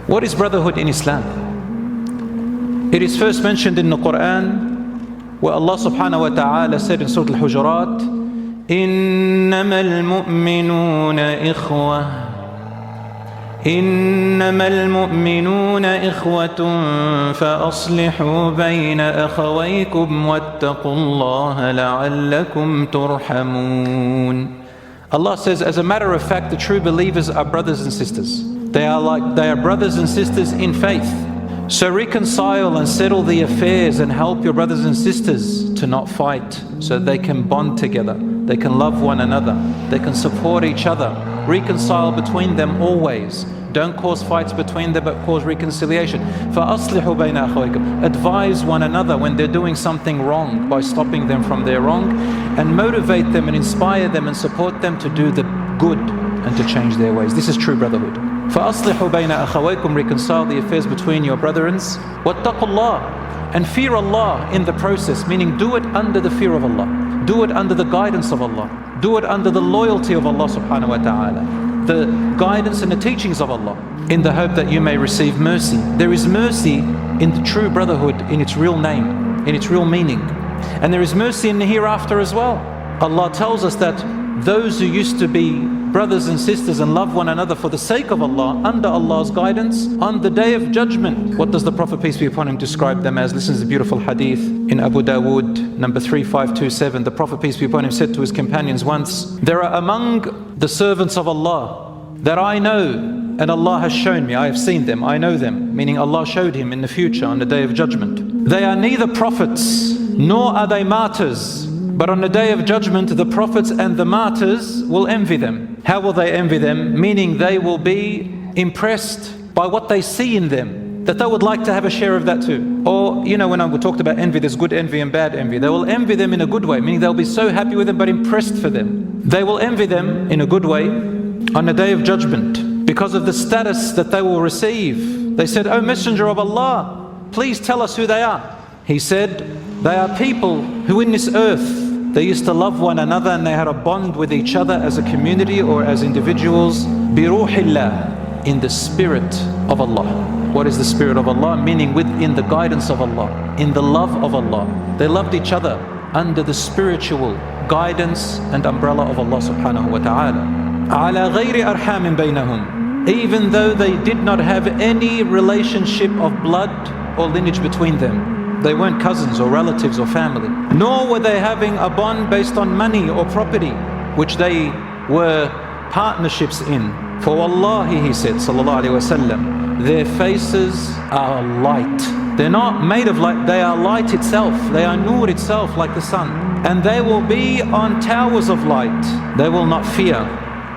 What is brotherhood in Islam? It is first mentioned in the Quran, where Allah subhanahu wa ta'ala said in Surah Al-Hujurat, إِنَّمَا الْمُؤْمِنُونَ إِخْوَةٌ إِنَّمَا الْمُؤْمِنُونَ إِخْوَةٌ فَأَصْلِحُوا بَيْنَ أَخَوَيْكُمْ وَاتَّقُوا اللَّهَ لَعَلَّكُمْ تُرْحَمُونَ. Allah says, as a matter of fact, the true believers are brothers and sisters. They are brothers and sisters in faith. So reconcile and settle the affairs and help your brothers and sisters to not fight, so they can bond together, they can love one another, they can support each other. Reconcile between them always. Don't cause fights between them, but cause reconciliation. فَأَصْلِحُوا بَيْنَ أَخَوَيْكُمْ. Advise one another when they're doing something wrong by stopping them from their wrong, and motivate them and inspire them and support them to do the good and to change their ways. This is true brotherhood. فَأَصْلِحُوا بَيْنَ أَخَوَيْكُمْ. Reconcile the affairs between your brethren. وَاتَّقُوا اللَّهِ. And fear Allah in the process, meaning do it under the fear of Allah. Do it under the guidance of Allah. Do it under the loyalty of Allah subhanahu wa ta'ala, the guidance and the teachings of Allah, in the hope that you may receive mercy. There is mercy in the true brotherhood in its real name, in its real meaning. And there is mercy in the hereafter as well. Allah tells us that those who used to be brothers and sisters and love one another for the sake of Allah, under Allah's guidance, on the day of judgment, what does the Prophet, peace be upon him, describe them as? Listen to the beautiful hadith in Abu Dawood, number 3527. The Prophet, peace be upon him, said to his companions once, there are among the servants of Allah that I know, and Allah has shown me, I have seen them, I know them, meaning Allah showed him in the future on the day of judgment. They are neither prophets nor are they martyrs, but on the day of judgment the prophets and the martyrs will envy them. How will they envy them? Meaning they will be impressed by what they see in them, that they would like to have a share of that too. Or, you know, when we talked about envy, there's good envy and bad envy. They will envy them in a good way, meaning they'll be so happy with them but impressed for them. They will envy them in a good way on the day of judgment because of the status that they will receive. They said, "O Messenger of Allah, please tell us who they are." He said, they are people who in this earth, they used to love one another and they had a bond with each other as a community or as individuals. Biruhillah, in the spirit of Allah. What is the spirit of Allah? Meaning within the guidance of Allah, in the love of Allah. They loved each other under the spiritual guidance and umbrella of Allah subhanahu wa ta'ala. Ala ghayri arhamin baynahum. Even though they did not have any relationship of blood or lineage between them. They weren't cousins or relatives or family. Nor were they having a bond based on money or property, which they were partnerships in. For wallahi, he said, sallallahu alaihi wasallam, their faces are light. They're not made of light, they are light itself. They are nur itself, like the sun. And they will be on towers of light. They will not fear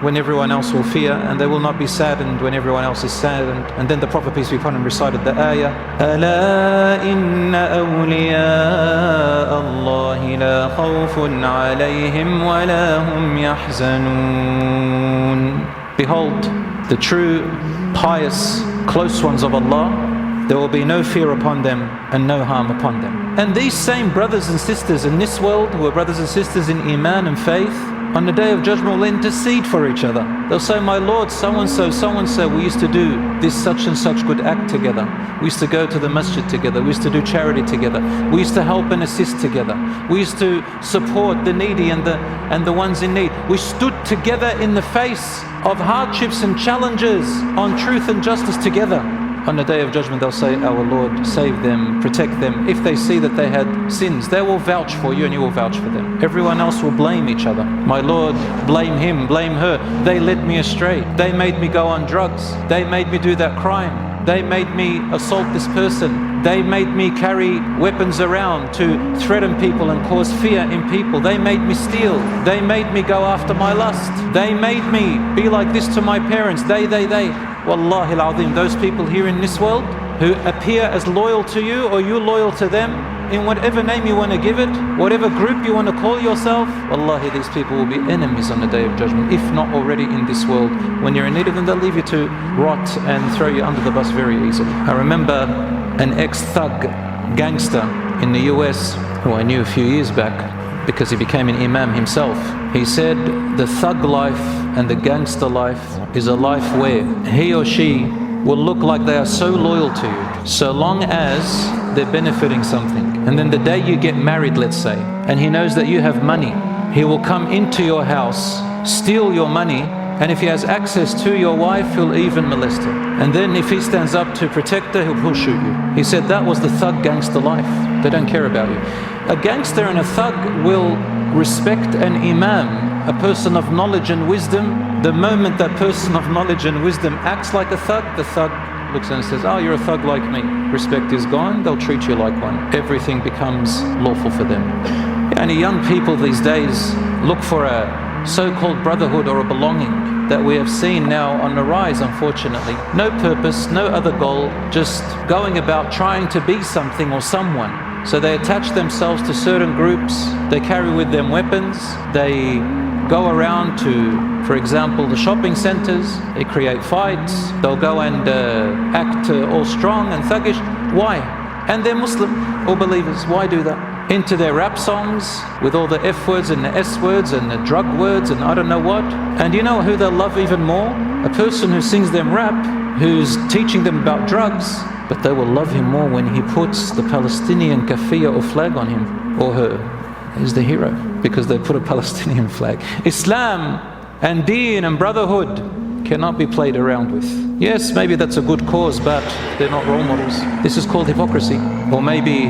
when everyone else will fear, and they will not be saddened when everyone else is saddened. And then the Prophet, peace be upon him, recited the ayah, أَلَا إِنَّ أَوْلِيَاءَ اللَّهِ لَا خَوْفٌ عَلَيْهِمْ وَلَا هُمْ يَحْزَنُونَ. Behold, the true, pious, close ones of Allah, there will be no fear upon them and no harm upon them. And these same brothers and sisters in this world, who are brothers and sisters in Iman and faith, on the day of judgment will intercede for each other. They'll say, my Lord, so-and-so, we used to do this such and such good act together. We used to go to the masjid together. We used to do charity together. We used to help and assist together. We used to support the needy and the ones in need. We stood together in the face of hardships and challenges on truth and justice together. On the day of judgment they'll say, our Lord, save them, protect them. If they see that they had sins, they will vouch for you and you will vouch for them. Everyone else will blame each other. My Lord, blame him, blame her. They led me astray. They made me go on drugs. They made me do that crime. They made me assault this person. They made me carry weapons around to threaten people and cause fear in people. They made me steal. They made me go after my lust. They made me be like this to my parents. They. Wallahi al-azim, those people here in this world who appear as loyal to you or you loyal to them, in whatever name you want to give it, whatever group you want to call yourself, wallahi, these people will be enemies on the day of judgment, if not already in this world. When you're in need of them, they'll leave you to rot and throw you under the bus very easily. I remember an ex-thug gangster in the US who I knew a few years back because he became an imam himself. He said the thug life and the gangster life is a life where he or she will look like they are so loyal to you, so long as they're benefiting something. And then the day you get married, let's say, and he knows that you have money, he will come into your house, steal your money, and if he has access to your wife, he'll even molest her. And then if he stands up to protect her, he'll shoot you. He said that was the thug gangster life. They don't care about you. A gangster and a thug will respect an imam, a person of knowledge and wisdom. The moment that person of knowledge and wisdom acts like a thug, the thug looks and says, oh, you're a thug like me. Respect is gone, they'll treat you like one. Everything becomes lawful for them. And young people these days look for a so-called brotherhood or a belonging that we have seen now on the rise, unfortunately. No purpose, no other goal, just going about trying to be something or someone. So they attach themselves to certain groups, they carry with them weapons, they go around to, for example, the shopping centers, they create fights, they'll go and act all strong and thuggish. Why? And they're Muslim or believers, why do that? Into their rap songs with all the F words and the S words and the drug words and I don't know what. And you know who they'll love even more? A person who sings them rap, who's teaching them about drugs, but they will love him more when he puts the Palestinian kafiyah or flag on him or her. He's the hero because they put a Palestinian flag. Islam and Deen and Brotherhood cannot be played around with. Yes, maybe that's a good cause, but they're not role models. This is called hypocrisy. Or maybe,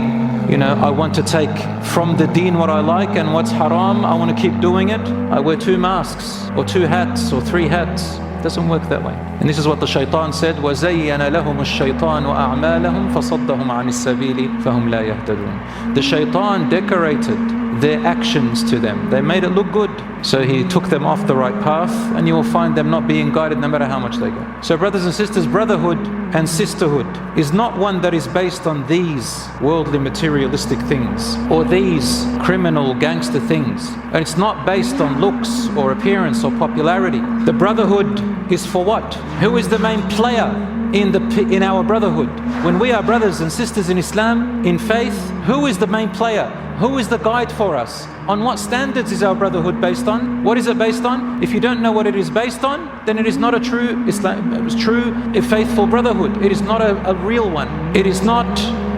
you know, I want to take from the deen what I like and what's haram, I want to keep doing it. I wear 2 masks or 2 hats or 3 hats. It doesn't work that way. And this is what the shaitan said, وَزَيَّنَ لَهُمُ الشَّيْطَانُ أَعْمَالَهُمْ فَصَدَّهُمْ عَنِ السَّبِيلِ فَهُمْ لَا يَهْتَدُونَ. The shaitan decorated their actions to them. They made it look good. So he took them off the right path and you will find them not being guided no matter how much they go. So brothers and sisters, brotherhood and sisterhood is not one that is based on these worldly materialistic things or these criminal gangster things. And it's not based on looks or appearance or popularity. The brotherhood is for what? Who is the main player in our brotherhood? When we are brothers and sisters in Islam, in faith, who is the main player? Who is the guide for us? On what standards is our brotherhood based on? What is it based on? If you don't know what it is based on, then it is not a true Islam, a faithful brotherhood. It is not a real one. It is not,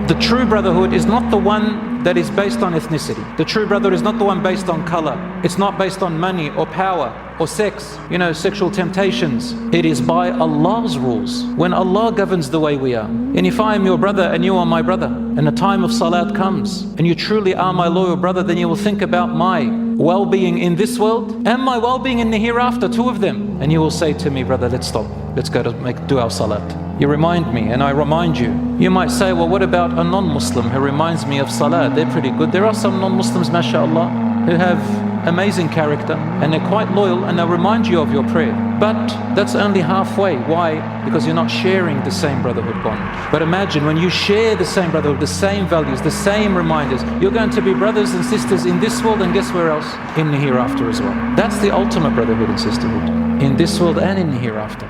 the true brotherhood is not the one that is based on ethnicity. The true brotherhood is not the one based on color. It's not based on money or power or sex, you know, sexual temptations. It is by Allah's rules. When Allah governs the way we are. And if I am your brother and you are my brother, and the time of salat comes, and you truly are my loyal brother, then you will think about my well-being in this world and my well-being in the hereafter, 2 of them. And you will say to me, brother, let's stop. Let's go to do our salat. You remind me and I remind you. You might say, well, what about a non-Muslim who reminds me of salat? They're pretty good. There are some non-Muslims, mashallah, who have amazing character and they're quite loyal and they'll remind you of your prayer. But that's only halfway. Why? Because you're not sharing the same brotherhood bond. But imagine when you share the same brotherhood, the same values, the same reminders, you're going to be brothers and sisters in this world and guess where else? In the hereafter as well. That's the ultimate brotherhood and sisterhood. In this world and in the hereafter.